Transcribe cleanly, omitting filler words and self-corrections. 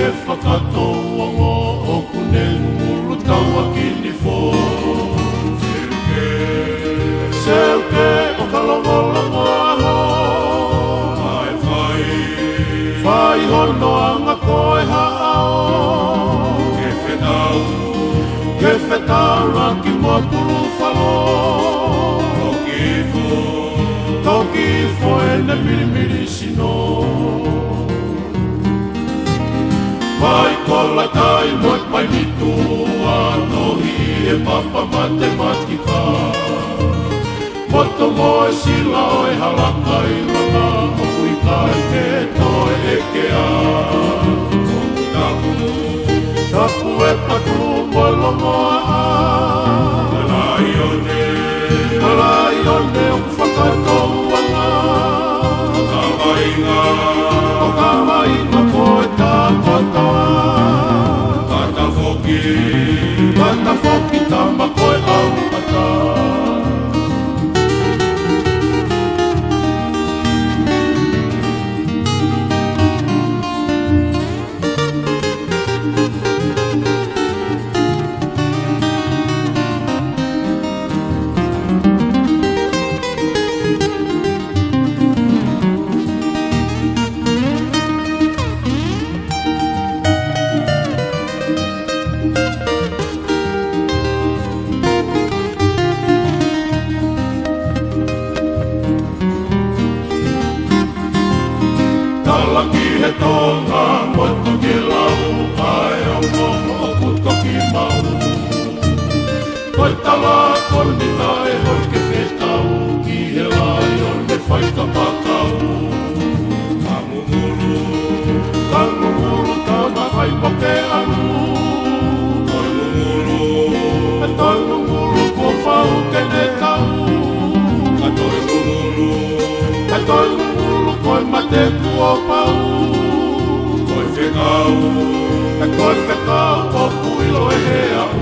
ke whakatōanga o kuneng ulu taua kini fō. Seuke o ka longolongo aho. Whai hono anga koe haao. Ke whetau raki mua puru whalo. Toki fo e ne mirimiri sino. Mai kola tai moit mai nitu atohi e papa matematika. Moto moe sila oi halaka i ranga o hui kai ke toe e ke a. Tapu e patu moe longoa a. Kalai one o whakatouanga. O ka wainga koe tā kotoa. Kata foki tama koe au ata. Talaki he tonga, moto ke lau, ai au nomo o putoki mau. Koe tala koni nae hoi ke whetau, ki he lai o ne whaika pakau. Kamumuru tama whai poke anu. E toi mumuru ko whau ke ne tau. E toi mumuru koe mate kua pau. Koe whekau o kuilo e he au.